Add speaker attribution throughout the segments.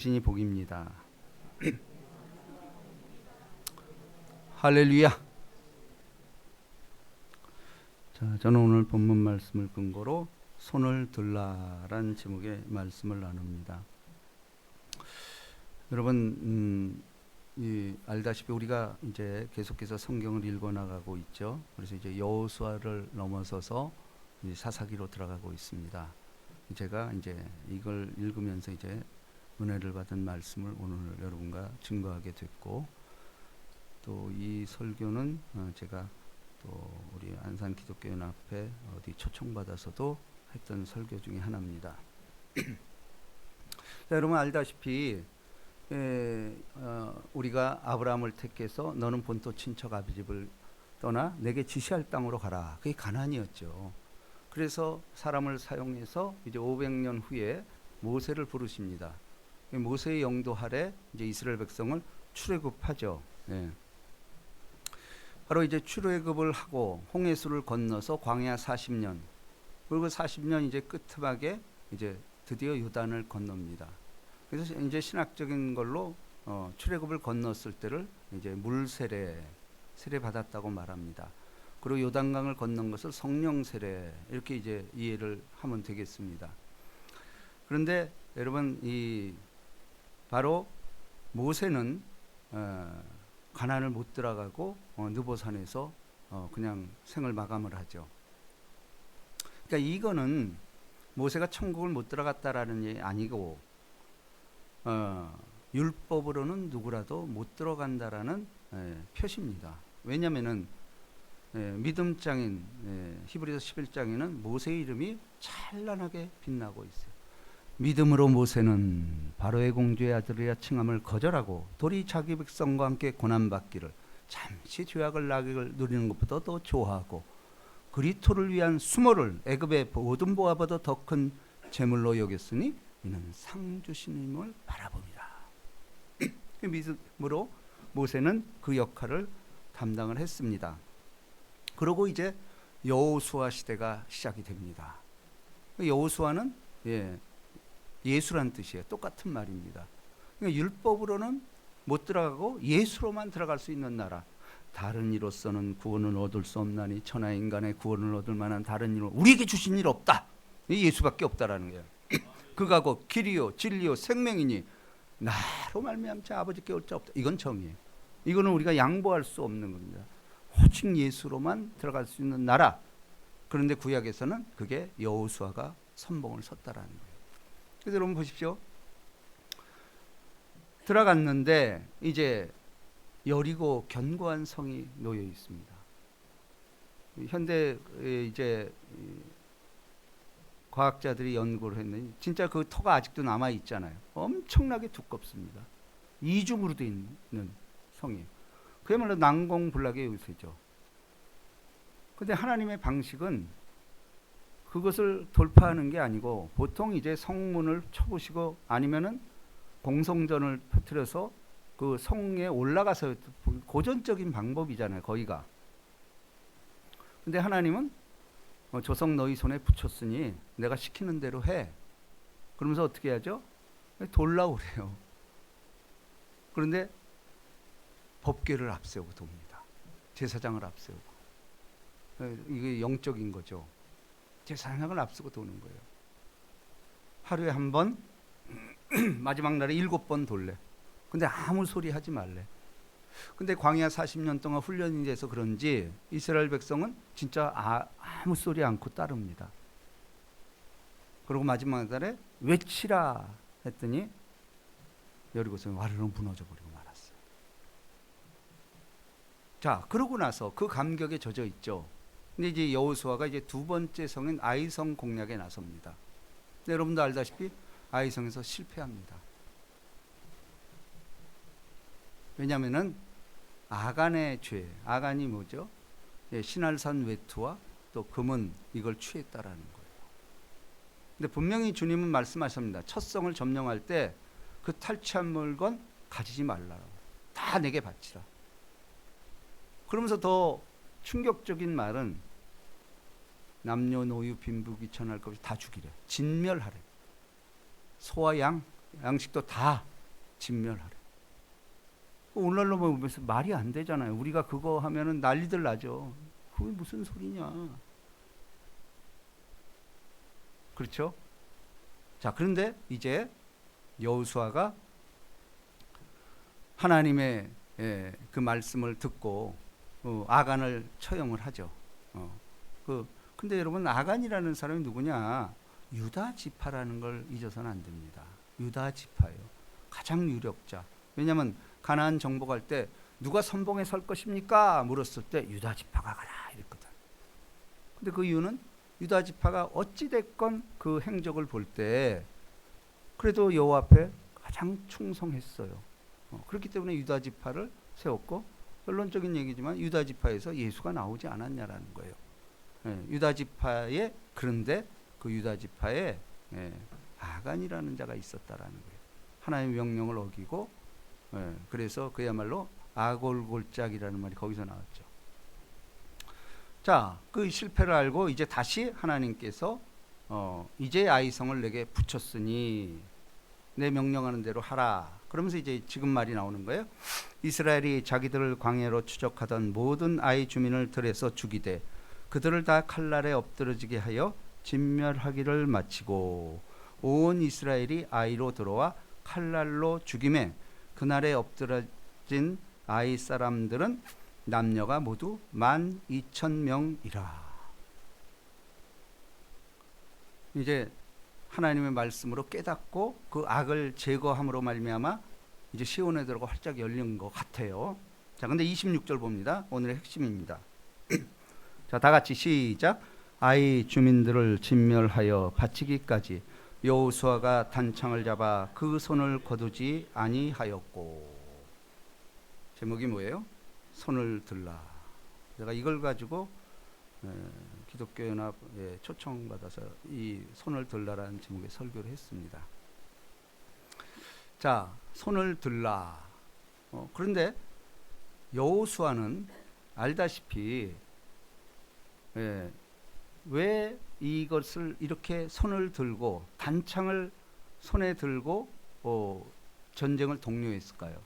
Speaker 1: 신이 복입니다. 할렐루야. 자, 저는 오늘 본문 말씀을 근거로 손을 들라란 제목의 말씀을 나눕니다. 여러분, 알다시피 우리가 이제 계속해서 성경을 읽어 나가고 있죠. 그래서 이제 여호수아를 넘어서서 이제 사사기로 들어가고 있습니다. 제가 이제 이걸 읽으면서 이제 은혜를 받은 말씀을 오늘 여러분과 증거하게 됐고, 또 이 설교는 제가 또 우리 안산 기독교연합회 어디 초청받아서도 했던 설교 중에 하나입니다. 자, 여러분 알다시피 우리가 아브라함을 택해서 너는 본토 친척 아비 집을 떠나 내게 지시할 땅으로 가라. 그게 가나안이었죠. 그래서 사람을 사용해서 이제 500년 후에 모세를 부르십니다. 모세의 영도 아래 이제 이스라엘 백성을 출애굽하죠. 네. 바로 이제 출애굽을 하고 홍해수를 건너서 광야 40년, 그리고 40년 이제 끝막에 이제 드디어 요단을 건넙니다. 그래서 이제 신학적인 걸로 출애굽을 건넜을 때를 이제 세례 받았다고 말합니다. 그리고 요단강을 건넌 것을 성령 세례 이렇게 이제 이해를 하면 되겠습니다. 그런데 여러분 바로 모세는 가나안을 못 들어가고 느보산에서 그냥 생을 마감을 하죠. 그러니까 이거는 모세가 천국을 못 들어갔다라는 게 아니고 율법으로는 누구라도 못 들어간다라는 표시입니다. 왜냐하면은 믿음장인 히브리서 11장에는 모세의 이름이 찬란하게 빛나고 있어요. 믿음으로 모세는 바로의 공주의 아들이라 칭함을 거절하고 도리 자기 백성과 함께 고난받기를 잠시 죄악을 낙을 누리는 것보다 더 좋아하고 그리토를 위한 수모를 애굽의 모든 보화보다 더 큰 재물로 여겼으니 이는 상 주시님을 바라봅니다. 믿음으로 모세는 그 역할을 담당을 했습니다. 그리고 이제 여호수아 시대가 시작이 됩니다. 여호수아는 예수란 뜻이에요. 똑같은 말입니다. 그러니까 율법으로는 못 들어가고 예수로만 들어갈 수 있는 나라. 다른 이로서는 구원을 얻을 수 없나니 천하 인간의 구원을 얻을 만한 다른 이로 우리에게 주신 일 없다. 예수밖에 없다라는 거예요. 그가고 길이요 진리요 생명이니 나로 말미암지 아버지께 올 자 없다. 이건 정의예요. 이거는 우리가 양보할 수 없는 겁니다. 오직 예수로만 들어갈 수 있는 나라. 그런데 구약에서는 그게 여호수아가 선봉을 섰다라는 거예요. 그래서 여러분 보십시오. 들어갔는데 이제 여리고 견고한 성이 놓여 있습니다. 현대 이제 과학자들이 연구를 했는데 진짜 그 터가 아직도 남아 있잖아요. 엄청나게 두껍습니다. 이중으로 되어 있는 성이에요. 그야말로 난공불락의 요새죠. 그런데 하나님의 방식은 그것을 돌파하는 게 아니고 보통 이제 성문을 쳐보시고 아니면은 공성전을 퍼뜨려서 그 성에 올라가서 고전적인 방법이잖아요. 거기가. 근데 하나님은 조성 너희 손에 붙였으니 내가 시키는 대로 해. 그러면서 어떻게 하죠? 돌라고 그래요. 그런데 법궤를 앞세우고 돕니다. 제사장을 앞세우고. 이게 영적인 거죠. 제사장을 앞서고 도는 거예요. 하루에 한 번, 마지막 날에 7번 돌래. 근데 아무 소리 하지 말래. 근데 광야 40년 동안 훈련이 돼서 그런지 이스라엘 백성은 진짜 아무 소리 않고 따릅니다. 그리고 마지막 날에 외치라 했더니 여리고성이 와르르 무너져 버리고 말았어요. 자, 그러고 나서 그 감격에 젖어 있죠. 근데 이제 여호수아가 이제 두 번째 성인 아이성 공략에 나섭니다. 근데 여러분도 알다시피 아이성에서 실패합니다. 왜냐하면은 아간의 죄, 아간이 뭐죠? 신할산 외투와 또 금은 이걸 취했다라는 거예요. 근데 분명히 주님은 말씀하십니다. 첫 성을 점령할 때 그 탈취한 물건 가지지 말라고. 다 내게 바치라. 그러면서 더 충격적인 말은 남녀노유 빈부 귀천할 것 없이 다 죽이래. 진멸하래. 소와 양, 양식도 다 진멸하래. 오늘날로 보면서 말이 안 되잖아요. 우리가 그거 하면은 난리들 나죠. 그게 무슨 소리냐. 그렇죠? 자, 그런데 이제 여호수아가 하나님의 그 말씀을 듣고 아간을 처형을 하죠. 근데 여러분, 아간이라는 사람이 누구냐? 유다 지파라는 걸 잊어서는 안 됩니다. 유다 지파예요. 가장 유력자. 왜냐하면 가나안 정복할 때 누가 선봉에 설 것입니까? 물었을 때 유다 지파가 가라 이랬거든. 근데 그 이유는 유다 지파가 어찌 됐건 그 행적을 볼 때 그래도 여호와 앞에 가장 충성했어요. 그렇기 때문에 유다 지파를 세웠고, 결론적인 얘기지만 유다 지파에서 예수가 나오지 않았냐라는 거예요. 유다 지파에, 그런데 그 유다 지파에 아간이라는 자가 있었다라는 거예요. 하나님의 명령을 어기고, 그래서 그야말로 아골골짝이라는 말이 거기서 나왔죠. 자, 그 실패를 알고 이제 다시 하나님께서 이제 아이성을 내게 붙였으니 내 명령하는 대로 하라. 그러면서 이제 지금 말이 나오는 거예요. 이스라엘이 자기들을 광야로 추적하던 모든 아이 주민을 들에서 죽이되 그들을 다 칼날에 엎드러지게 하여 진멸하기를 마치고 온 이스라엘이 아이로 들어와 칼날로 죽임에 그날에 엎드러진 아이 사람들은 남녀가 모두 12,000명이라. 이제 하나님의 말씀으로 깨닫고 그 악을 제거함으로 말미암아 이제 시온에 들어가 활짝 열린 것 같아요. 자, 근데 26절 봅니다. 오늘의 핵심입니다. 자, 다 같이 시작. 아이 주민들을 진멸하여 바치기까지 여호수아가 단창을 잡아 그 손을 거두지 아니하였고. 제목이 뭐예요? 손을 들라. 제가 이걸 가지고 기독교연합에 초청받아서 이 손을 들라라는 제목의 설교를 했습니다. 자, 손을 들라. 그런데 여호수아는 알다시피 왜 이것을 이렇게 손을 들고 단창을 손에 들고 전쟁을 독려했을까요?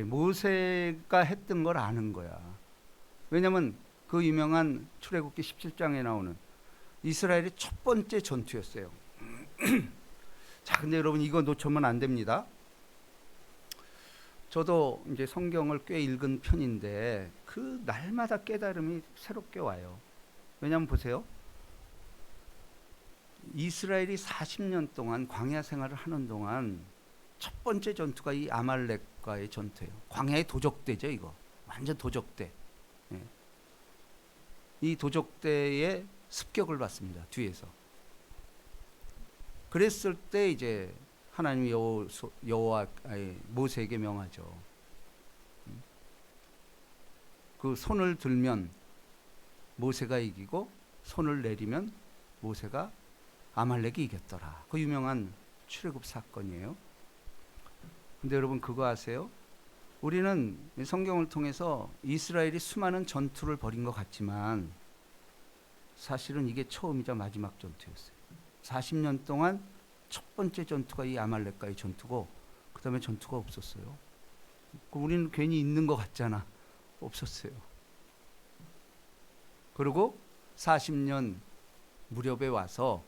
Speaker 1: 모세가 했던 걸 아는 거야. 왜냐하면 그 유명한 출애굽기 17장에 나오는 이스라엘의 첫 번째 전투였어요. 자, 근데 여러분 이거 놓치면 안 됩니다. 저도 이제 성경을 꽤 읽은 편인데 그 날마다 깨달음이 새롭게 와요. 왜냐하면 보세요. 이스라엘이 40년 동안 광야 생활을 하는 동안 첫 번째 전투가 이 아말렉과의 전투예요. 광야의 도적대죠, 이거. 완전 도적대. 이 도적대의 습격을 받습니다, 뒤에서. 그랬을 때 이제 하나님이 모세에게 명하죠. 그 손을 들면 모세가 이기고 손을 내리면 모세가 아말렉이 이겼더라. 그 유명한 출애굽 사건이에요. 근데 여러분 그거 아세요? 우리는 성경을 통해서 이스라엘이 수많은 전투를 벌인 것 같지만 사실은 이게 처음이자 마지막 전투였어요. 40년 동안 첫 번째 전투가 이 아말렉과의 전투고 그 다음에 전투가 없었어요. 우리는 괜히 있는 것 같잖아. 없었어요. 그리고 40년 무렵에 와서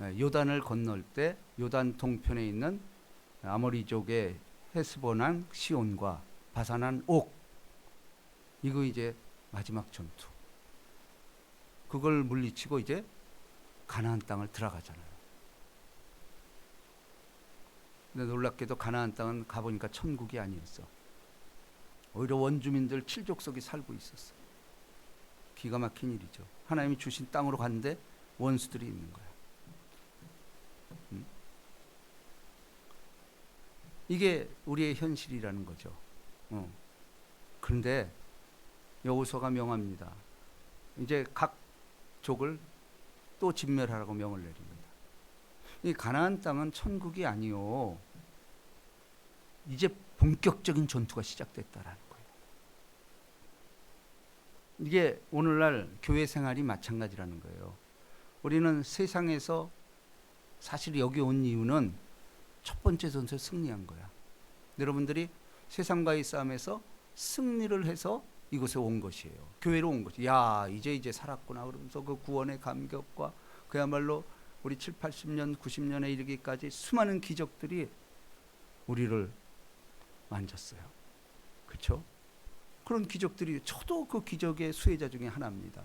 Speaker 1: 요단을 건널 때 요단 동편에 있는 아모리족의 헤스본한 시온과 바산한 옥, 이거 이제 마지막 전투. 그걸 물리치고 이제 가나안 땅을 들어가잖아요. 근데 놀랍게도 가나안 땅은 가보니까 천국이 아니었어. 오히려 원주민들 7족속이 살고 있었어. 기가 막힌 일이죠. 하나님이 주신 땅으로 갔는데 원수들이 있는 거야. 이게 우리의 현실이라는 거죠. 그런데 여호수아가 명합니다. 이제 각 족을 또 진멸하라고 명을 내립니다. 이 가나안 땅은 천국이 아니요. 이제 본격적인 전투가 시작됐다라는 거예요. 이게 오늘날 교회 생활이 마찬가지라는 거예요. 우리는 세상에서 사실 여기 온 이유는 첫 번째 전투에 승리한 거야. 여러분들이 세상과의 싸움에서 승리를 해서 이곳에 온 것이에요. 교회로 온 것이. 야, 이제 살았구나. 그러면서 그 구원의 감격과 그야말로 우리 7, 80년, 90년에 이르기까지 수많은 기적들이 우리를 만졌어요. 그렇죠? 그런 기적들이, 저도 그 기적의 수혜자 중에 하나입니다.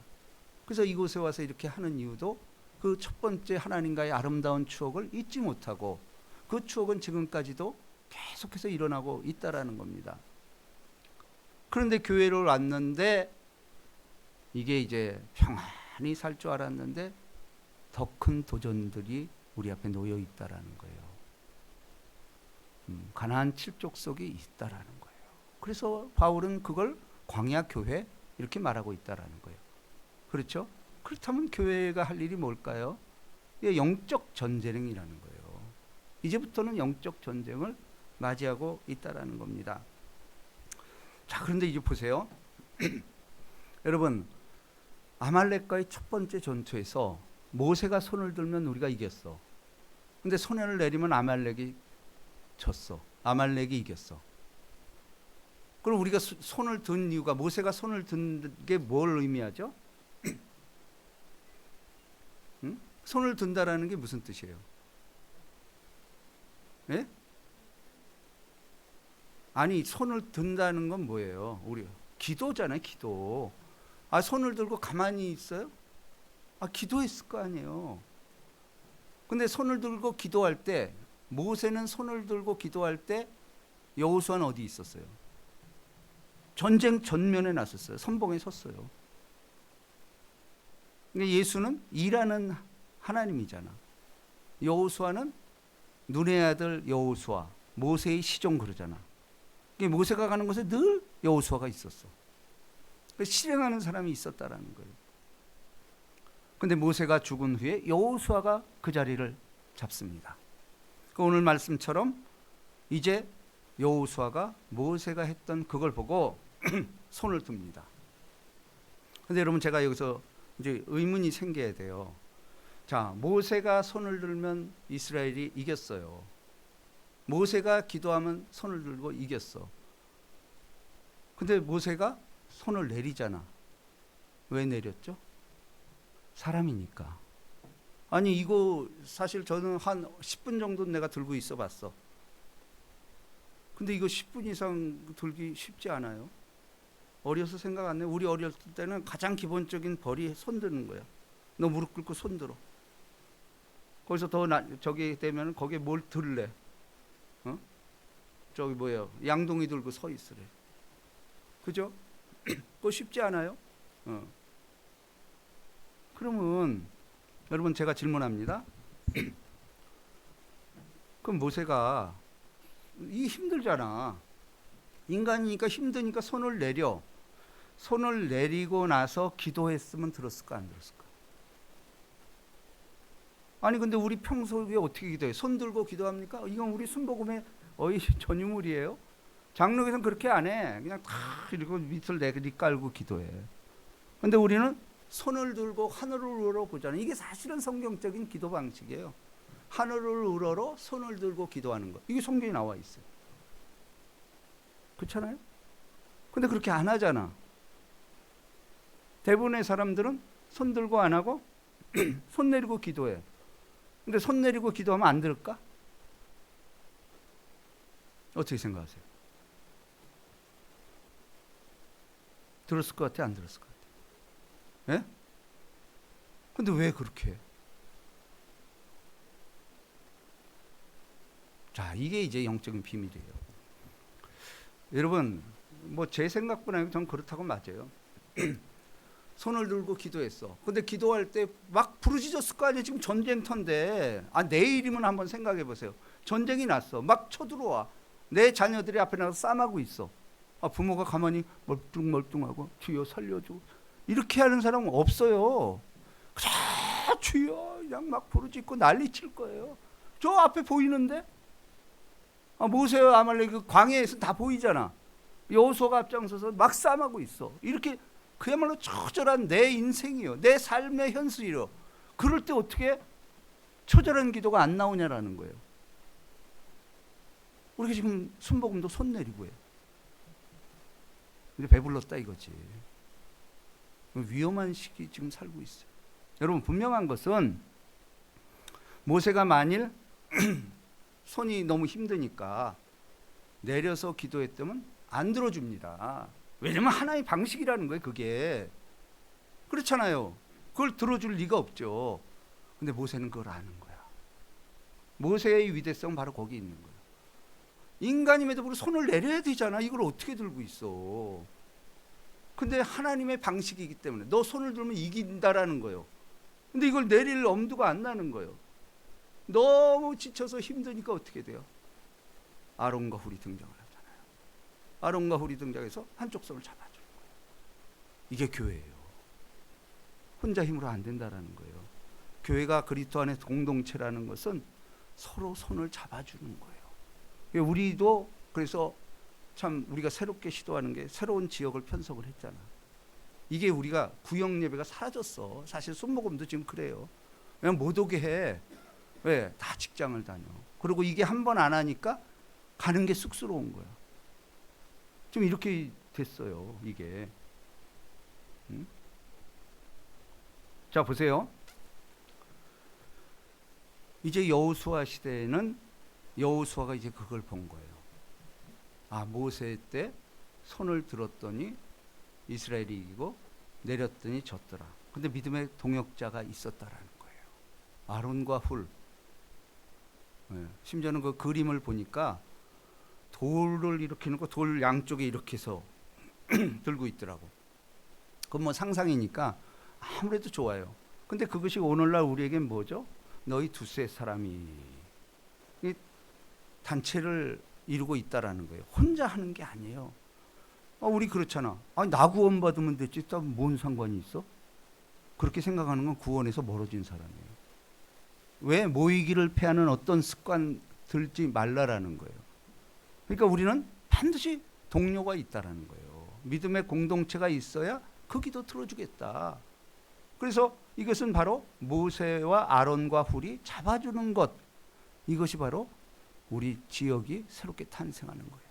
Speaker 1: 그래서 이곳에 와서 이렇게 하는 이유도 그 첫 번째 하나님과의 아름다운 추억을 잊지 못하고 그 추억은 지금까지도 계속해서 일어나고 있다라는 겁니다. 그런데 교회를 왔는데 이게 이제 평안히 살 줄 알았는데 더 큰 도전들이 우리 앞에 놓여 있다라는 거예요. 가나안 칠족속이 있다라는 거예요. 그래서 바울은 그걸 광야 교회 이렇게 말하고 있다라는 거예요. 그렇죠? 그렇다면 교회가 할 일이 뭘까요? 영적 전쟁이라는 거예요. 이제부터는 영적 전쟁을 맞이하고 있다라는 겁니다. 자, 그런데 이제 보세요. 여러분, 아말렉과의 첫 번째 전투에서 모세가 손을 들면 우리가 이겼어. 근데 손을 내리면 아말렉이 졌어. 아말렉이 이겼어. 그럼 우리가 손을 든 이유가, 모세가 손을 든 게 뭘 의미하죠? 응? 손을 든다라는 게 무슨 뜻이에요? 예? 아니, 손을 든다는 건 뭐예요? 우리 기도잖아요, 기도. 아, 손을 들고 가만히 있어요? 아, 기도했을 거 아니에요. 근데 손을 들고 기도할 때, 모세는 손을 들고 기도할 때 여호수아는 어디 있었어요? 전쟁 전면에 나섰어요. 선봉에 섰어요. 그러니까 예수는 일하는 하나님이잖아. 여호수아는 눈의 아들 여호수아, 모세의 시종 그러잖아. 그러니까 모세가 가는 곳에 늘 여호수아가 있었어. 그러니까 실행하는 사람이 있었다라는 거예요. 근데 모세가 죽은 후에 여호수아가 그 자리를 잡습니다. 오늘 말씀처럼 이제 여호수아가 모세가 했던 그걸 보고 손을 듭니다. 근데 여러분, 제가 여기서 이제 의문이 생겨야 돼요. 자, 모세가 손을 들면 이스라엘이 이겼어요. 모세가 기도하면 손을 들고 이겼어. 근데 모세가 손을 내리잖아. 왜 내렸죠? 사람이니까. 아니, 이거 사실 저는 한 10분 정도 내가 들고 있어 봤어. 근데 이거 10분 이상 들기 쉽지 않아요. 어려서 생각 안 해요. 우리 어렸을 때는 가장 기본적인 벌이 손 드는 거야. 너 무릎 꿇고 손 들어. 거기서 더 저기 되면 거기에 뭘 들래? 어? 저기 뭐예요? 양동이 들고 서 있으래. 그죠? 그거 쉽지 않아요? 그러면 여러분, 제가 질문합니다. 그럼 모세가 이 힘들잖아. 인간이니까 힘드니까 손을 내려. 손을 내리고 나서 기도했으면 들었을까, 안 들었을까? 아니, 근데 우리 평소에 어떻게 기도해? 손 들고 기도합니까? 이건 우리 순복음의 전유물이에요. 장로교에서는 그렇게 안 해. 그냥 다 이러고 밑을 내리 깔고 기도해. 근데 우리는 손을 들고 하늘을 우러러보잖아요. 이게 사실은 성경적인 기도 방식이에요. 하늘을 우러러 손을 들고 기도하는 거. 이게 성경에 나와 있어요. 그렇잖아요? 근데 그렇게 안 하잖아. 대부분의 사람들은 손 들고 안 하고 손 내리고 기도해. 근데 손 내리고 기도하면 안 들을까? 어떻게 생각하세요? 들었을 것 같아, 안 들었을 것 같아? 예? 근데 왜 그렇게 해? 자, 이게 이제 영적인 비밀이에요. 여러분, 뭐 제 생각보다 전 그렇다고 맞아요. 손을 들고 기도했어. 근데 기도할 때 막 부르짖었을 거 아니에요. 지금 전쟁터인데. 아, 내일이면 한번 생각해 보세요. 전쟁이 났어. 막 쳐들어와. 내 자녀들이 앞에 나가서 싸움하고 있어. 아, 부모가 가만히 멀뚱멀뚱하고 주여 살려줘. 이렇게 하는 사람은 없어요. 그냥 주여 그냥 막 부르짖고 난리칠 거예요. 저 앞에 보이는데? 아, 모세와 아말렉 그 광야에서 다 보이잖아. 여호수아가 앞장서서 막 싸움하고 있어. 이렇게 그야말로 처절한 내 인생이요, 내 삶의 현실이요. 그럴 때 어떻게 처절한 기도가 안 나오냐라는 거예요. 우리가 지금 순복음도 손 내리고 해요. 근데 배불렀다 이거지. 위험한 시기 지금 살고 있어요. 여러분, 분명한 것은 모세가 만일 손이 너무 힘드니까 내려서 기도했다면 안 들어줍니다. 왜냐면 하나의 방식이라는 거예요, 그게. 그렇잖아요. 그걸 들어줄 리가 없죠. 근데 모세는 그걸 아는 거야. 모세의 위대성은 바로 거기 있는 거야. 인간임에도 불구하고 손을 내려야 되잖아. 이걸 어떻게 들고 있어. 근데 하나님의 방식이기 때문에 너 손을 들면 이긴다라는 거예요. 근데 이걸 내릴 엄두가 안 나는 거예요. 너무 지쳐서 힘드니까 어떻게 돼요? 아론과 훌이 등장을 하잖아요. 아론과 훌이 등장해서 한쪽 손을 잡아주는 거예요. 이게 교회예요. 혼자 힘으로 안 된다라는 거예요. 교회가 그리스도 안에 공동체라는 것은 서로 손을 잡아주는 거예요. 우리도 그래서 참 우리가 새롭게 시도하는 게 새로운 지역을 편성을 했잖아. 이게 우리가 구역 예배가 사라졌어. 사실 순복음도 지금 그래요. 그냥 못 오게 해. 왜? 다 직장을 다녀. 그리고 이게 한 번 안 하니까 가는 게 쑥스러운 거야. 좀 이렇게 됐어요, 이게. 응? 자, 보세요. 이제 여호수아 시대에는 여호수아가 이제 그걸 본 거예요. 아, 모세 때 손을 들었더니 이스라엘이 이기고 내렸더니 졌더라. 근데 믿음의 동역자가 있었다라는 거예요. 아론과 훌. 네. 심지어는 그 그림을 보니까 돌을 이렇게 놓고 돌 양쪽에 이렇게 해서 들고 있더라고. 그건 뭐 상상이니까 아무래도 좋아요. 근데 그것이 오늘날 우리에겐 뭐죠? 너희 두세 사람이 이 단체를 이루고 있다라는 거예요. 혼자 하는 게 아니에요. 우리 그렇잖아. 아니, 나 구원 받으면 됐지. 뭔 상관이 있어? 그렇게 생각하는 건 구원에서 멀어진 사람이에요. 왜? 모이기를 패하는 어떤 습관 들지 말라라는 거예요. 그러니까 우리는 반드시 동료가 있다라는 거예요. 믿음의 공동체가 있어야 그 기도 들어주겠다. 그래서 이것은 바로 모세와 아론과 훌이 잡아주는 것. 이것이 바로 우리 지역이 새롭게 탄생하는 거예요.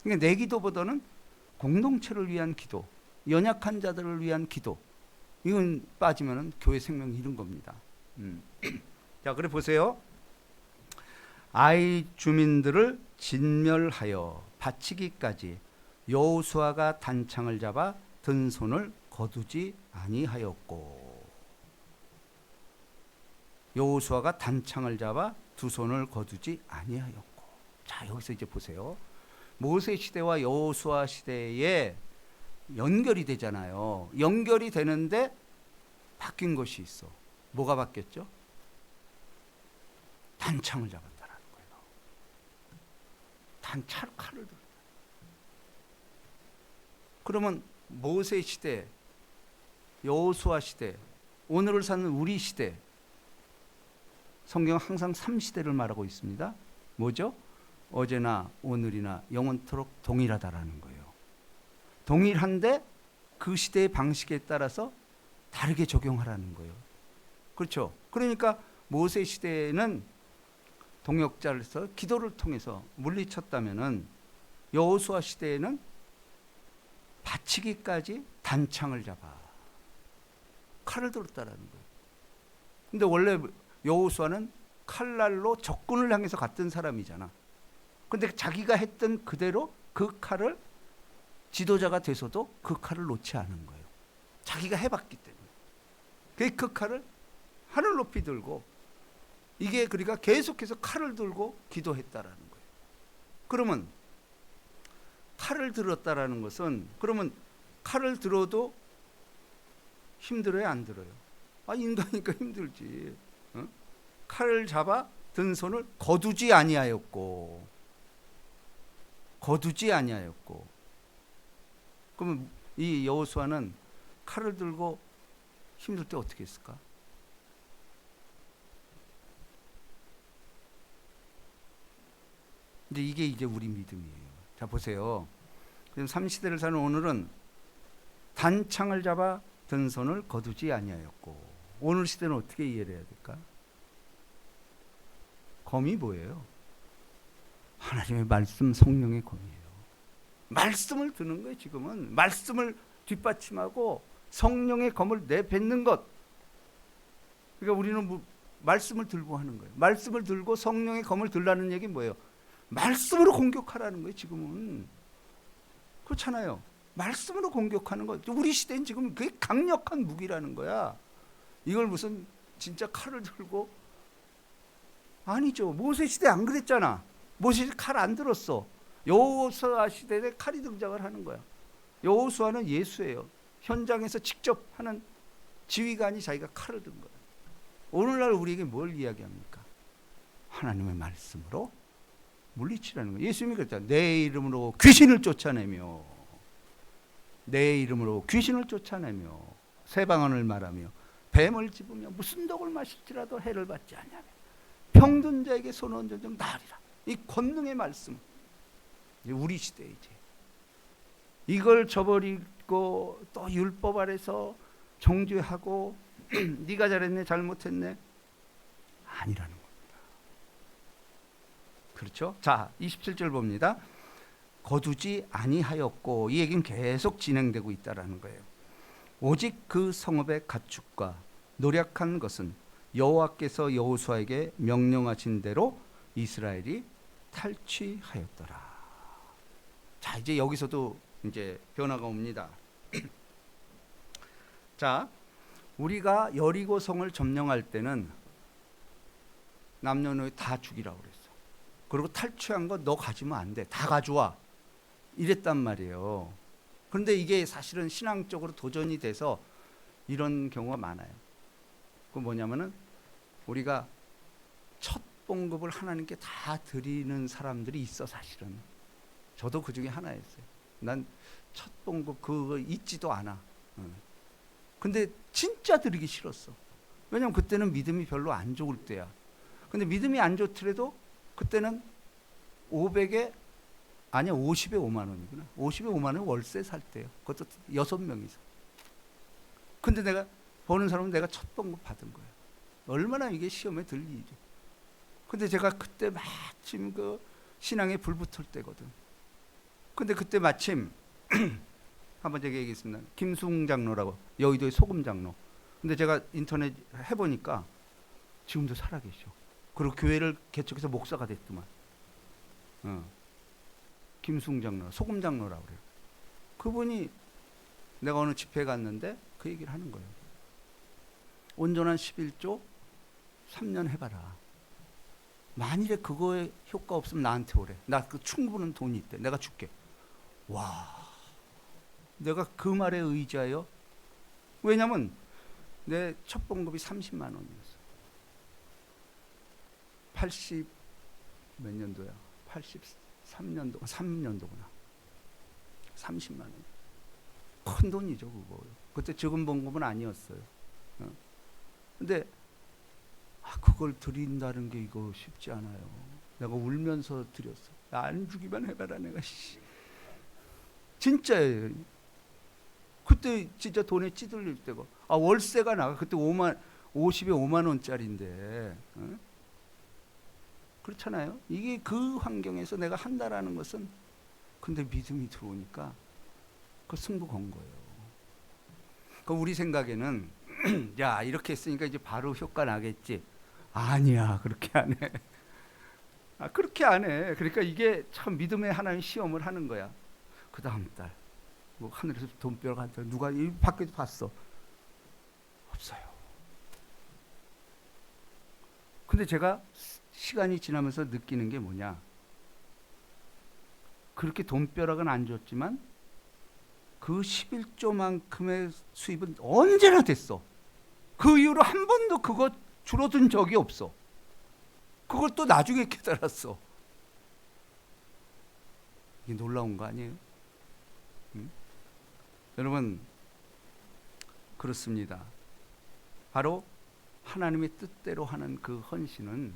Speaker 1: 그러니까 내 기도보다는 공동체를 위한 기도, 연약한 자들을 위한 기도. 이건 빠지면 교회 생명이 잃은 겁니다. 자, 그래 보세요. 아이 주민들을 진멸하여 바치기까지 여호수아가 단창을 잡아 든 손을 거두지 아니하였고. 여호수아가 단창을 잡아 두 손을 거두지 아니하였고. 자, 여기서 이제 보세요. 모세 시대와 여호수아 시대에 연결이 되잖아요. 연결이 되는데 바뀐 것이 있어. 뭐가 바뀌었죠? 단창을 잡았다라는 거예요. 단차로 칼을 들었다. 그러면 모세 시대, 여호수아 시대, 오늘을 사는 우리 시대, 성경은 항상 3시대를 말하고 있습니다. 뭐죠? 어제나 오늘이나 영원토록 동일하다라는 거예요. 동일한데 그 시대의 방식에 따라서 다르게 적용하라는 거예요. 그렇죠? 그러니까 모세 시대에는 동역자로서 기도를 통해서 물리쳤다면은 여호수아 시대에는 바치기까지 단창을 잡아 칼을 들었다라는 거예요. 근데 원래 여호수아는 칼날로 적군을 향해서 갔던 사람이잖아. 근데 자기가 했던 그대로 그 칼을 지도자가 돼서도 그 칼을 놓지 않은 거예요. 자기가 해봤기 때문에. 그 칼을 하늘 높이 들고 이게 그러니까 계속해서 칼을 들고 기도했다라는 거예요. 그러면 칼을 들었다라는 것은 그러면 칼을 들어도 힘들어요, 안 들어요? 아, 인간이니까 힘들지. 어? 칼을 잡아 든 손을 거두지 아니하였고. 그러면 이 여호수아는 칼을 들고 힘들 때 어떻게 했을까? 근데 이게 이제 우리 믿음이에요. 자, 보세요. 3시대를 사는 오늘은 단창을 잡아 든 손을 거두지 아니하였고. 오늘 시대는 어떻게 이해를 해야 될까? 검이 뭐예요? 하나님의 말씀, 성령의 검이에요. 말씀을 드는 거예요. 지금은 말씀을 뒷받침하고 성령의 검을 내뱉는 것. 그러니까 우리는 말씀을 들고 하는 거예요. 말씀을 들고 성령의 검을 들라는 얘기는 뭐예요? 말씀으로 공격하라는 거예요. 지금은 그렇잖아요. 말씀으로 공격하는 거. 우리 시대는 지금 그게 강력한 무기라는 거야. 이걸 무슨 진짜 칼을 들고, 아니죠. 모세 시대 안 그랬잖아. 모세 시대 칼 안 들었어. 여호수아 시대에 칼이 등장을 하는 거야. 여호수아는 예수예요. 현장에서 직접 하는 지휘관이 자기가 칼을 든 거야. 오늘날 우리에게 뭘 이야기합니까? 하나님의 말씀으로 물리치라는 거예요. 예수님이 그랬잖아요. 내 이름으로 귀신을 쫓아내며, 내 이름으로 귀신을 쫓아내며, 새 방언을 말하며, 뱀을 집으며, 무슨 독을 마실지라도 해를 받지 아니하며, 병든 자에게 손은 전정 나으리라. 이 권능의 말씀. 우리 시대에 이제 이걸 저버리고 또 율법 아래서 정죄하고 네가 잘했네, 잘못했네, 아니라는 겁니다. 그렇죠? 자, 27절 봅니다. 거두지 아니하였고, 이 얘기는 계속 진행되고 있다라는 거예요. 오직 그 성읍의 가축과 노력한 것은 여호와께서 여호수아에게 명령하신 대로 이스라엘이 탈취하였더라. 자, 이제 여기서도 이제 변화가 옵니다. 자, 우리가 여리고 성을 점령할 때는 남녀노소 다 죽이라고 그랬어. 그리고 탈취한 거 너 가지면 안 돼. 다 가져와. 이랬단 말이에요. 그런데 이게 사실은 신앙적으로 도전이 돼서 이런 경우가 많아요. 그 뭐냐면은 우리가 첫 봉급을 하나님께 다 드리는 사람들이 있어. 사실은 저도 그 중에 하나였어요. 난 첫 봉급 그거 잊지도 않아. 근데 진짜 드리기 싫었어. 왜냐면 그때는 믿음이 별로 안 좋을 때야. 근데 믿음이 안 좋더라도 그때는 500에 아니야 50에 5만 원이구나. 50에 5만 원 월세 살 때요. 그것도 6명이서. 근데 내가 보는 사람은 내가 첫 봉급 받은 거야. 얼마나 이게 시험에 들 일이죠. 근데 제가 그때 마침 그 신앙에 불 붙을 때거든. 근데 그때 마침 한번 제가 얘기했습니다. 김수웅 장로라고, 여의도의 소금 장로. 근데 제가 인터넷 해보니까 지금도 살아계셔. 그리고 교회를 개척해서 목사가 됐더만. 김수웅 장로, 소금 장로라고 그래요. 그분이 내가 어느 집회에 갔는데 그 얘기를 하는 거예요. 온전한 11조 3년 해봐라. 만일에 그거에 효과 없으면 나한테 오래. 나 그 충분한 돈이 있대. 내가 줄게. 와, 내가 그 말에 의지하여, 왜냐면 내 첫 봉급이 30만 원이었어. 80 몇 년도야? 83년도, 3년도구나. 30만 원. 큰 돈이죠, 그거. 그때 적은 봉급은 아니었어요. 근데 그걸 드린다는 게 이거 쉽지 않아요. 내가 울면서 드렸어. 안 주기만 해봐라, 내가. 진짜예요. 그때 진짜 돈에 찌들릴 때고. 월세가 나가. 그때 50에 5만 원짜리인데. 그렇잖아요. 이게 그 환경에서 내가 한다라는 것은, 근데 믿음이 들어오니까 그 승부 건 거예요. 그 우리 생각에는 야, 이렇게 했으니까 이제 바로 효과 나겠지. 아니야, 그렇게 안 해. 그렇게 안 해. 그러니까 이게 참 믿음의 하나의 시험을 하는 거야. 그 다음 달 뭐 하늘에서 돈벼락 한 달 누가 이 밖에도 봤어? 없어요. 근데 제가 시간이 지나면서 느끼는 게 뭐냐? 그렇게 돈벼락은 안 줬지만 그 11조만큼의 수입은 언제나 됐어. 그 이후로 한 번도 그거 줄어든 적이 없어. 그걸 또 나중에 깨달았어. 이게 놀라운 거 아니에요? 여러분, 그렇습니다. 바로 하나님의 뜻대로 하는 그 헌신은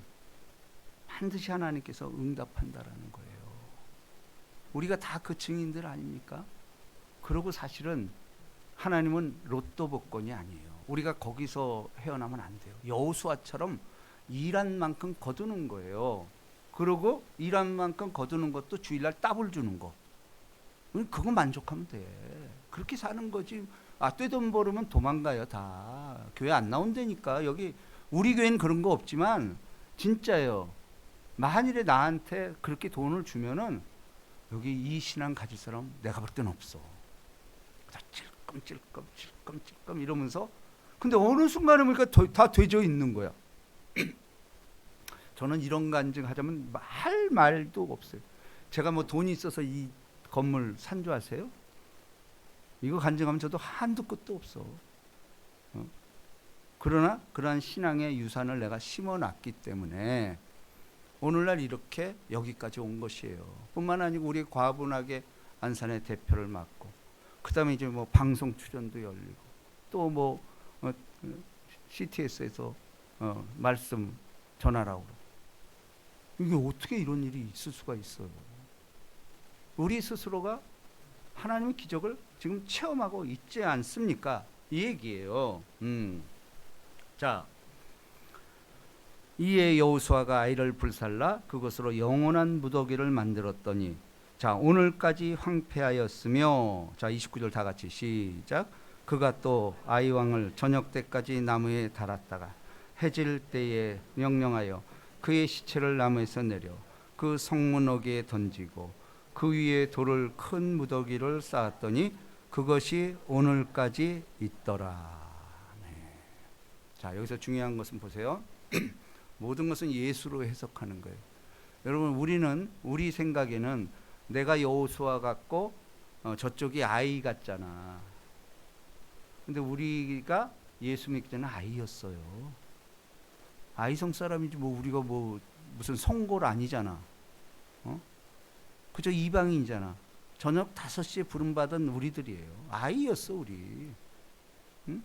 Speaker 1: 반드시 하나님께서 응답한다라는 거예요. 우리가 다 그 증인들 아닙니까? 그리고 사실은 하나님은 로또 복권이 아니에요. 우리가 거기서 헤어나면 안 돼요. 여호수아처럼 일한 만큼 거두는 거예요. 그러고 일한 만큼 거두는 것도 주일날 따블 주는 거. 그거 만족하면 돼. 그렇게 사는 거지. 떼돈 벌으면 도망가요 다. 교회 안 나온다니까. 여기 우리 교회는 그런 거 없지만 진짜요. 만일에 나한테 그렇게 돈을 주면은 여기 이 신앙 가질 사람 내가 볼 땐 없어. 다 찔끔찔끔 이러면서. 근데 어느 순간에 보니까 다 되져 있는 거야. 저는 이런 간증하자면 할 말도 없어요. 제가 뭐 돈이 있어서 이 건물 산 줄 아세요? 이거 간증하면 저도 한도 끝도 없어. 그러나 그러한 신앙의 유산을 내가 심어놨기 때문에 오늘날 이렇게 여기까지 온 것이에요. 뿐만 아니고 우리 과분하게 안산의 대표를 맡고, 그 다음에 이제 뭐 방송 출연도 열리고, 또 뭐 CTS에서 말씀 전하라고. 이게 어떻게 이런 일이 있을 수가 있어요? 우리 스스로가 하나님의 기적을 지금 체험하고 있지 않습니까? 이 얘기예요. 자, 이에 여호수아가 아이를 불살라 그것으로 영원한 무더기를 만들었더니, 자, 오늘까지 황폐하였으며, 자, 29절 다 같이 시작. 그가 또 아이 왕을 저녁 때까지 나무에 달았다가 해질 때에 명령하여 그의 시체를 나무에서 내려 그 성문어기에 던지고 그 위에 돌을 큰 무더기를 쌓았더니 그것이 오늘까지 있더라. 네. 자, 여기서 중요한 것은 보세요. 모든 것은 예수로 해석하는 거예요. 여러분, 우리 생각에는 내가 여호수아 같고 저쪽이 아이 같잖아. 근데 우리가 예수 믿기 전에 아이였어요. 아이성 사람이지 뭐 우리가 뭐 무슨 성골 아니잖아. 그저 이방인이잖아. 저녁 5시에 부름받은 우리들이에요. 아이였어 우리. 응?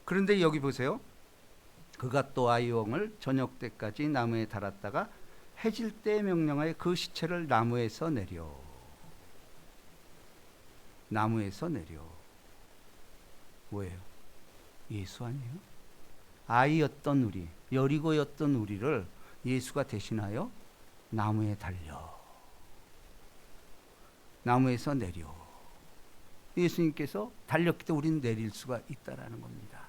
Speaker 1: 그런데 여기 보세요. 그가 또 아이 왕을 저녁 때까지 나무에 달았다가 해질 때 명령하여 그 시체를 나무에서 내려. 뭐예요? 예수 아니에요? 아이였던 우리, 여리고였던 우리를 예수가 대신하여 나무에서 내려. 예수님께서 달렸기 때문에 우리는 내릴 수가 있다라는 겁니다.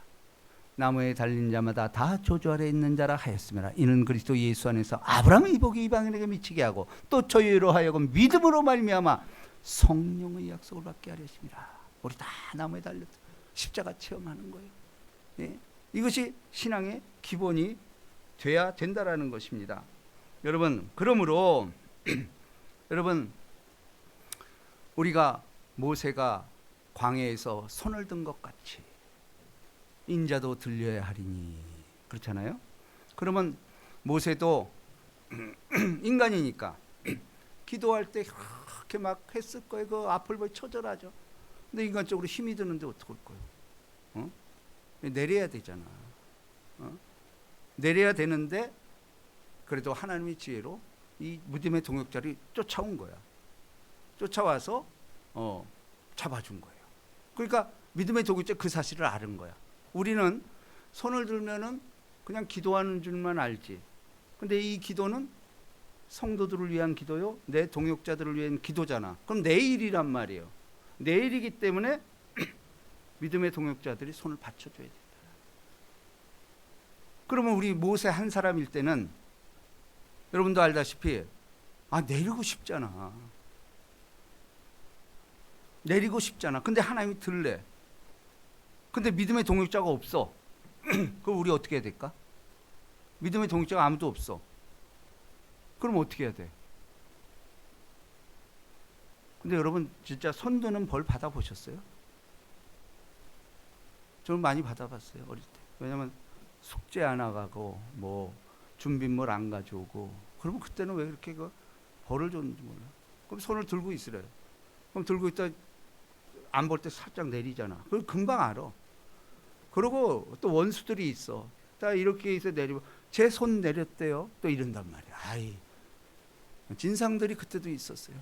Speaker 1: 나무에 달린 자마다 다 저주 아래 있는 자라 하였으므라. 이는 그리스도 예수 안에서 아브라함의 이복이 이방인에게 미치게 하고 또 저희로 하여금 믿음으로 말미암아 성령의 약속을 받게 하려 하심이라. 우리 다 나무에 달렸다. 십자가 체험하는 거예요. 네. 이것이 신앙의 기본이 돼야 된다라는 것입니다. 여러분, 그러므로 여러분, 우리가 모세가 광야에서 손을 든 것 같이 인자도 들려야 하리니, 그렇잖아요. 그러면 모세도 인간이니까 기도할 때 그렇게 막 했을 거예요. 그 앞을 보고 처절하죠. 근데 인간적으로 힘이 드는데 어떡할 거예요? 내려야 되잖아. 내려야 되는데 그래도 하나님의 지혜로 이 믿음의 동역자를 쫓아온 거야. 쫓아와서 잡아준 거예요. 그러니까 믿음의 동역자 그 사실을 아는 거야. 우리는 손을 들면은 그냥 기도하는 줄만 알지. 근데 이 기도는 성도들을 위한 기도요, 내 동역자들을 위한 기도잖아. 그럼 내일이란 말이에요. 내일이기 때문에 믿음의 동역자들이 손을 받쳐줘야 된다. 그러면 우리 모세 한 사람일 때는 여러분도 알다시피 내리고 싶잖아. 근데 하나님이 들래. 근데 믿음의 동역자가 없어. 그럼 우리 어떻게 해야 될까? 믿음의 동역자가 아무도 없어. 그럼 어떻게 해야 돼? 근데 여러분 진짜 손 드는 벌 받아보셨어요? 저는 많이 받아봤어요, 어릴 때. 왜냐면 숙제 안 나가고 뭐 준비물 안 가져오고, 그러면 그때는 왜 그렇게 벌을 줬는지 몰라. 그럼 손을 들고 있으래요. 그럼 들고 있다 안 볼 때 살짝 내리잖아. 그걸 금방 알아. 그리고 또 원수들이 있어. 딱 이렇게 해서 내리고 제 손 내렸대요. 또 이런단 말이야. 진상들이 그때도 있었어요.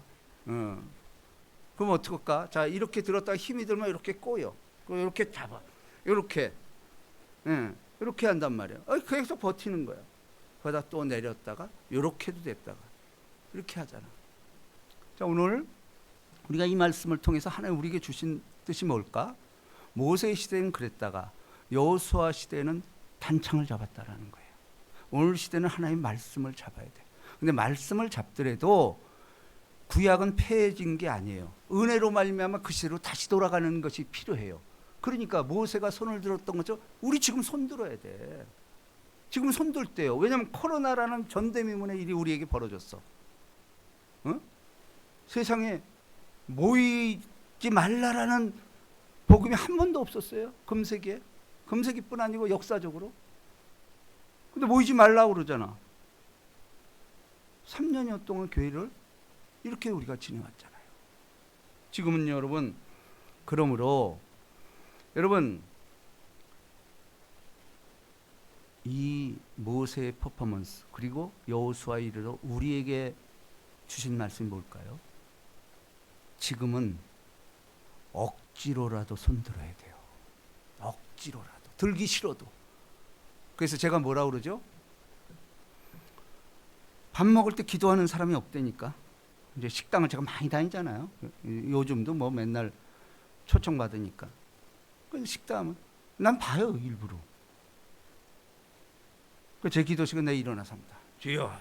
Speaker 1: 그럼 어떡할까? 자, 이렇게 들었다가 힘이 들면 이렇게 꼬여. 그럼 이렇게 잡아. 이렇게. 이렇게 한단 말이야. 계속 버티는 거야. 거기다 또 내렸다가 요렇게도 됐다가 이렇게 하잖아. 자, 오늘 우리가 이 말씀을 통해서 하나님 우리에게 주신 뜻이 뭘까? 모세 시대는 그랬다가 여호수아 시대는 단창을 잡았다라는 거예요. 오늘 시대는 하나님 말씀을 잡아야 돼. 근데 말씀을 잡더라도 구약은 폐해진 게 아니에요. 은혜로 말미암아 그 시대로 다시 돌아가는 것이 필요해요. 그러니까 모세가 손을 들었던 것처럼 우리 지금 손 들어야 돼. 지금 손 들 때요. 왜냐하면 코로나라는 전대미문의 일이 우리에게 벌어졌어. 어? 세상에 모이지 말라라는 복음이 한 번도 없었어요. 금세기에. 금세기뿐 아니고 역사적으로. 근데 모이지 말라고 그러잖아. 3년여 동안 교회를 이렇게 우리가 지내왔잖아요. 지금은 여러분, 그러므로 여러분 이 모세의 퍼포먼스 그리고 여호수아에 이르러 우리에게 주신 말씀이 뭘까요? 지금은 억지로라도 손들어야 돼요. 억지로라도. 들기 싫어도. 그래서 제가 뭐라고 그러죠? 밥 먹을 때 기도하는 사람이 없다니까. 이제 식당을 제가 많이 다니잖아요. 요즘도 뭐 맨날 초청받으니까. 그래서 식당은 난 봐요, 일부러. 제 기도식은 내가 일어나서 합니다. 주여.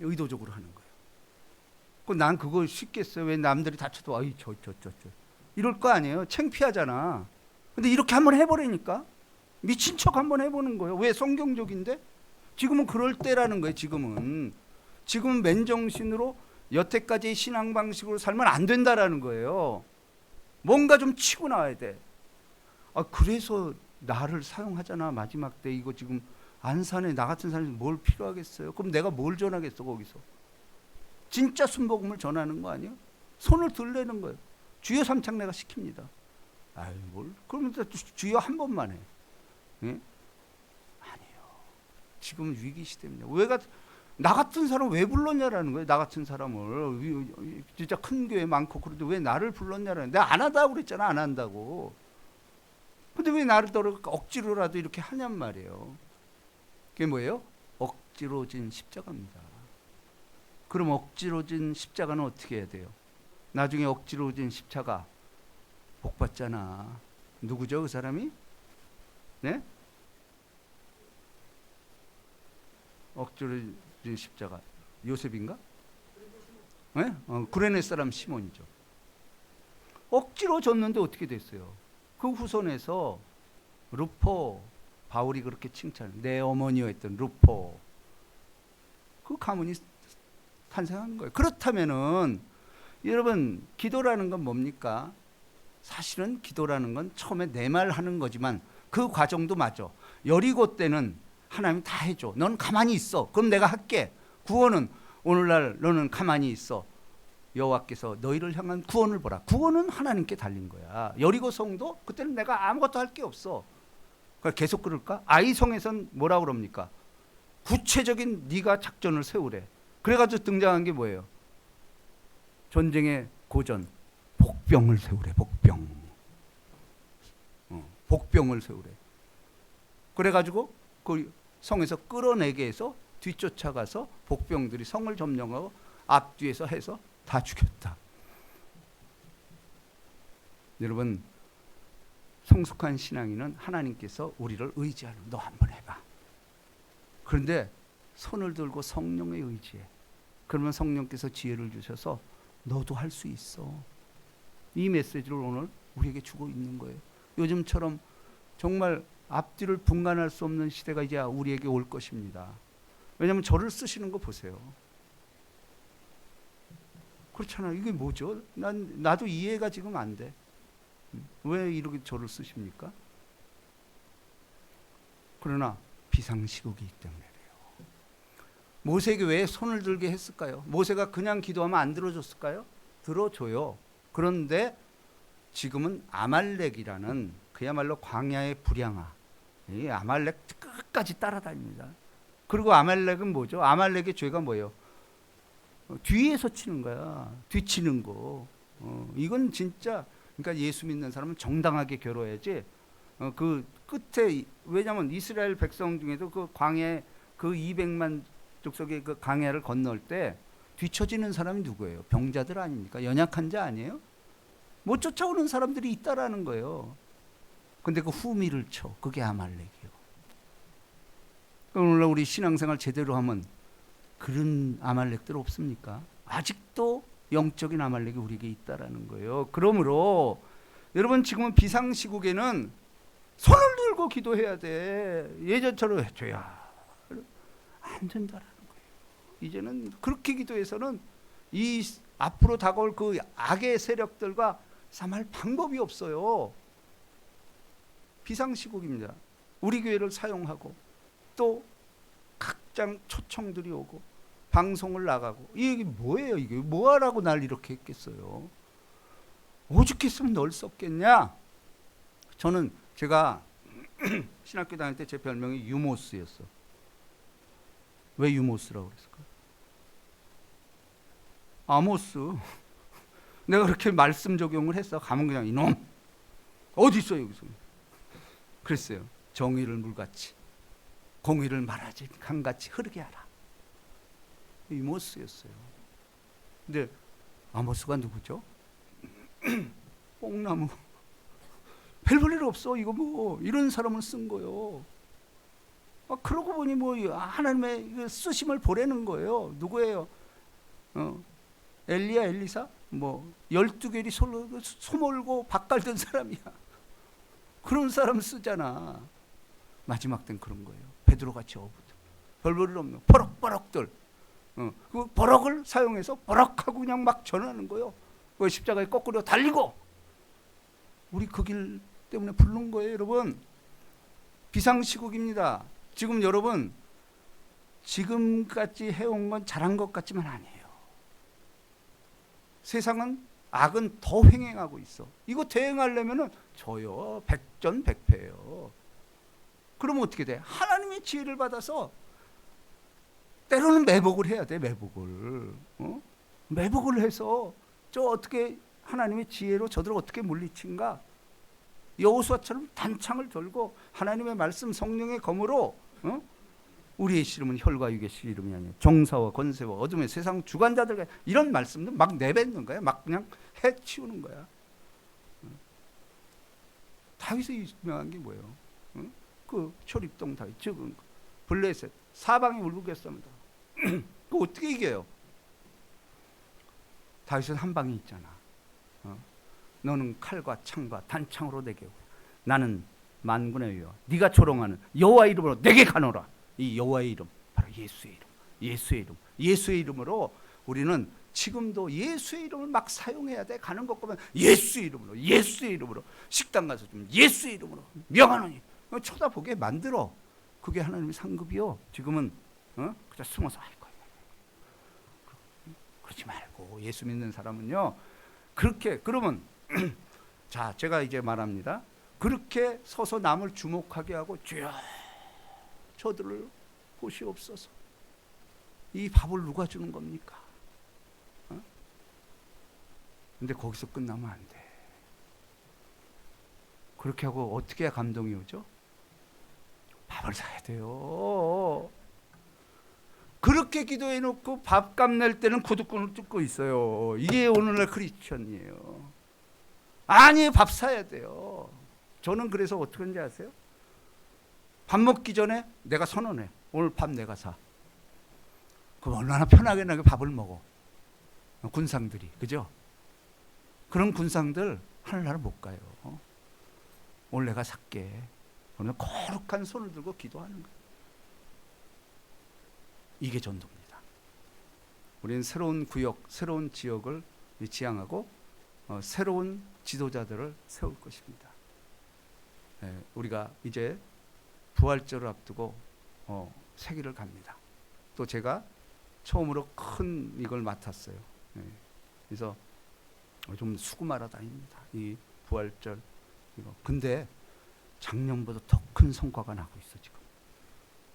Speaker 1: 의도적으로 하는 거예요. 난 그거 쉽겠어요. 왜 남들이 다쳐도 아이 저 이럴 거 아니에요. 창피하잖아. 근데 이렇게 한번 해버리니까 미친 척 한번 해보는 거예요. 왜? 성경적인데? 지금은 그럴 때라는 거예요. 지금은 맨정신으로 여태까지의 신앙 방식으로 살면 안 된다라는 거예요. 뭔가 좀 치고 나와야 돼. 그래서 나를 사용하잖아. 마지막 때 이거 지금 안산에 나 같은 사람이 뭘 필요하겠어요? 그럼 내가 뭘 전하겠어 거기서? 진짜 순복음을 전하는 거 아니야? 손을 들내는 거예요. 주여 삼창 내가 시킵니다. 아유 뭘? 그러면 주여 한 번만 해. 예? 아니에요. 지금 위기 시대입니다. 나 같은 사람 왜 불렀냐라는 거예요. 나 같은 사람을 진짜 큰 교회 많고 그런데 왜 나를 불렀냐라는. 내가 안 한다고 그랬잖아. 안 한다고. 근데 왜 나를 억지로라도 이렇게 하냔 말이에요. 그게 뭐예요? 억지로 진 십자가입니다. 그럼 억지로 진 십자가는 어떻게 해야 돼요? 나중에 억지로 진 십자가 복 받잖아. 누구죠 그 사람이? 네? 억지로 진 십자가 요셉인가? 네? 구레네 사람 시몬이죠. 억지로 졌는데 어떻게 됐어요? 그 후손에서 루포, 바울이 그렇게 칭찬, 내 어머니였던 루포, 그 가문이 탄생한 거예요. 그렇다면은 여러분 기도라는 건 뭡니까? 사실은 기도라는 건 처음에 내 말 하는 거지만 그 과정도 맞아. 여리고 때는 하나님 다 해줘. 넌 가만히 있어. 그럼 내가 할게. 구원은 오늘날 너는 가만히 있어. 여호와께서 너희를 향한 구원을 보라. 구원은 하나님께 달린 거야. 여리고 성도 그때는 내가 아무것도 할 게 없어. 그러니까 계속 그럴까? 아이성에선 뭐라 그럽니까? 구체적인 네가 작전을 세우래. 그래가지고 등장한 게 뭐예요? 전쟁의 고전 복병을 세우래. 복병. 복병을 세우래. 그래가지고 그 성에서 끌어내게 해서 뒤쫓아가서 복병들이 성을 점령하고 앞뒤에서 해서 다 죽였다. 여러분 성숙한 신앙인은 하나님께서 우리를 의지하는 너 한번 해봐. 그런데 손을 들고 성령에 의지해. 그러면 성령께서 지혜를 주셔서 너도 할 수 있어. 이 메시지를 오늘 우리에게 주고 있는 거예요. 요즘처럼 정말 앞뒤를 분간할 수 없는 시대가 이제 우리에게 올 것입니다. 왜냐하면 저를 쓰시는 거 보세요. 그렇잖아. 이게 뭐죠? 나도 이해가 지금 안 돼. 왜 이렇게 저를 쓰십니까? 그러나 비상시국이기 때문에 그래요. 모세에게 왜 손을 들게 했을까요? 모세가 그냥 기도하면 안 들어줬을까요? 들어줘요. 그런데 지금은 아말렉이라는 그야말로 광야의 불량아. 이 아말렉 끝까지 따라다닙니다. 그리고 아말렉은 뭐죠? 아말렉의 죄가 뭐예요? 뒤에서 치는 거야. 뒤치는 거. 이건 진짜 그러니까 예수 믿는 사람은 정당하게 겨뤄야지 그 끝에 왜냐하면 이스라엘 백성 중에도 그 광해 그 200만 족속의 그 광야를 건널 때 뒤처지는 사람이 누구예요? 병자들 아닙니까? 연약한 자 아니에요? 못 쫓아오는 사람들이 있다라는 거예요. 근데 그 후미를 쳐. 그게 아말렉이요. 오늘날 우리 신앙생활 제대로 하면 그런 아말렉들 없습니까? 아직도 영적인 아말렉이 우리에게 있다라는 거예요. 그러므로 여러분 지금은 비상시국에는 손을 들고 기도해야 돼. 예전처럼 해줘야 안 된다라는 거예요. 이제는 그렇게 기도해서는 이 앞으로 다가올 그 악의 세력들과 싸움할 방법이 없어요. 비상시국입니다. 우리 교회를 사용하고 또 각장 초청들이 오고 방송을 나가고 이게 뭐예요? 이게 뭐하라고 날 이렇게 했겠어요? 오죽했으면 널 썼겠냐? 저는 제가 신학교 다닐 때 제 별명이 유모스였어. 왜 유모스라고 그랬을까? 아모스. 내가 그렇게 말씀 적용을 했어. 가면 그냥 이놈 어디 있어 여기서. 그랬어요. 정의를 물같이 공의를 말하지 강같이 흐르게 하라. 유모스였어요. 근데 아모스가 누구죠? 뽕나무. 별 볼 일 없어. 이거 뭐 이런 사람을 쓴 거요. 그러고 보니 뭐 하나님의 쓰심을 보내는 거예요. 누구예요? 엘리야 엘리사? 뭐 12개리 소몰고 밭갈던 사람이야. 그런 사람 쓰잖아. 마지막 땐 그런 거예요. 베드로같이 어부들. 별 볼 일 없는 버럭버럭들. 그 버럭을 사용해서 버럭하고 그냥 막 전하는 거예요. 그 십자가에 거꾸로 달리고. 우리 그 길 때문에 부른 거예요, 여러분. 비상시국입니다. 지금 여러분 지금까지 해온 건 잘한 것 같지만 아니에요. 세상은 악은 더 횡행하고 있어. 이거 대응하려면은 저요 백전백패예요. 그러면 어떻게 돼? 하나님의 지혜를 받아서 때로는 매복을 해야 돼. 매복을 매복을 해서 저 어떻게 하나님의 지혜로 저들을 어떻게 물리친가? 여호수아처럼 단창을 들고 하나님의 말씀 성령의 검으로 우리의 씨름은 혈과 육의 씨름이 아니야. 정사와 권세와 어둠의 세상 주관자들과 이런 말씀도 막 내뱉는 거야. 막 그냥 해치우는 거야. 다윗이 유명한 게 뭐예요? 그 초립동 다윗, 즉 블레셋 사방이 울부짖습니다. 그 어떻게 이겨요? 다윗은 한 방이 있잖아. 너는 칼과 창과 단창으로 내게 오라. 나는 만군의 여호와 네가 조롱하는 여호와 이름으로 내게 가노라. 이 여호와의 이름 바로 예수의 이름. 예수의 이름. 예수의 이름으로 우리는 지금도 예수의 이름을 막 사용해야 돼. 가는 것 보면 예수의 이름으로 예수의 이름으로 식당 가서 좀 예수의 이름으로 명하노니 쳐다보게 만들어. 그게 하나님의 상급이요. 지금은 그냥 숨어서 할 거예요. 그러지 말고 예수 믿는 사람은요. 그렇게 그러면 자 제가 이제 말합니다. 그렇게 서서 남을 주목하게 하고 주여 저들을 보시옵소서. 이 밥을 누가 주는 겁니까? 근데 거기서 끝나면 안 돼. 그렇게 하고 어떻게 해야 감동이 오죠? 밥을 사야 돼요. 그렇게 기도해 놓고 밥값 낼 때는 구두끈을 뜯고 있어요. 이게 오늘날 크리스천이에요. 아니 밥 사야 돼요. 저는 그래서 어떻게 하는지 아세요? 밥 먹기 전에 내가 선언해. 오늘 밥 내가 사. 그럼 얼마나 편하게 나게 밥을 먹어. 군상들이. 그죠? 그런 군상들 하늘나라 못 가요. 오늘 내가 살게. 그러면 거룩한 손을 들고 기도하는 거예요. 이게 전도입니다. 우리는 새로운 구역, 새로운 지역을 지향하고 새로운 지도자들을 세울 것입니다. 우리가 이제 부활절을 앞두고 세기를 갑니다. 또 제가 처음으로 큰 이걸 맡았어요. 그래서 좀 수고마라 다닙니다. 이 부활절 이거. 근데 작년보다 더 큰 성과가 나고 있어 지금.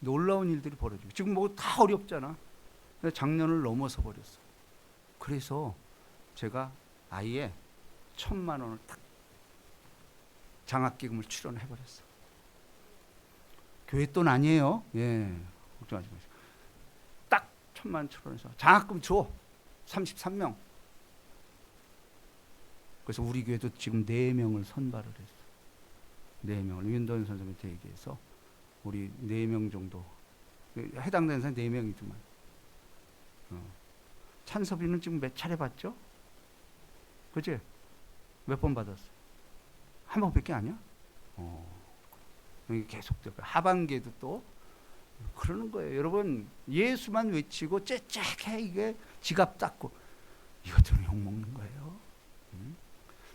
Speaker 1: 놀라운 일들이 벌어지고 지금 뭐 다 어렵잖아. 작년을 넘어서 버렸어. 그래서 제가 아예 1,000만 원을 딱 장학기금을 출연해버렸어. 교회 돈 아니에요. 예, 걱정하지 마세요. 딱 11,000원에서 장학금 줘. 33명. 그래서 우리 교회도 지금 4명을 선발을 했어. 4명을 윤도현 선생님한테 얘기해서 우리 4명 정도, 해당되는 사람 4명이지만 찬섭이는 지금 몇 차례 받죠? 그치? 몇 번 받았어? 한 번밖에 아니야? 여기 계속 될 거야. 하반기에도 또 그러는 거예요. 여러분, 예수만 외치고 째째게 이게 지갑 닦고 이것들은 욕먹는 거예요.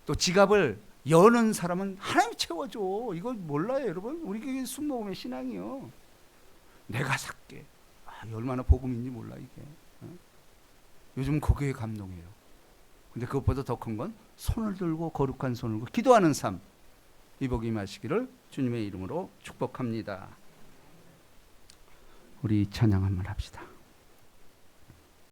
Speaker 1: 또 지갑을 여는 사람은 하나님이 채워줘. 이거 몰라요, 여러분? 우리 교회 순복음의 신앙이요. 내가 살게. 얼마나 복음인지 몰라 이게. 요즘 그게 감동이에요. 근데 그것보다 더 큰 건 손을 들고 거룩한 손을 들고 기도하는 삶. 이 복이 임하시기를 주님의 이름으로 축복합니다. 우리 찬양 한번 합시다.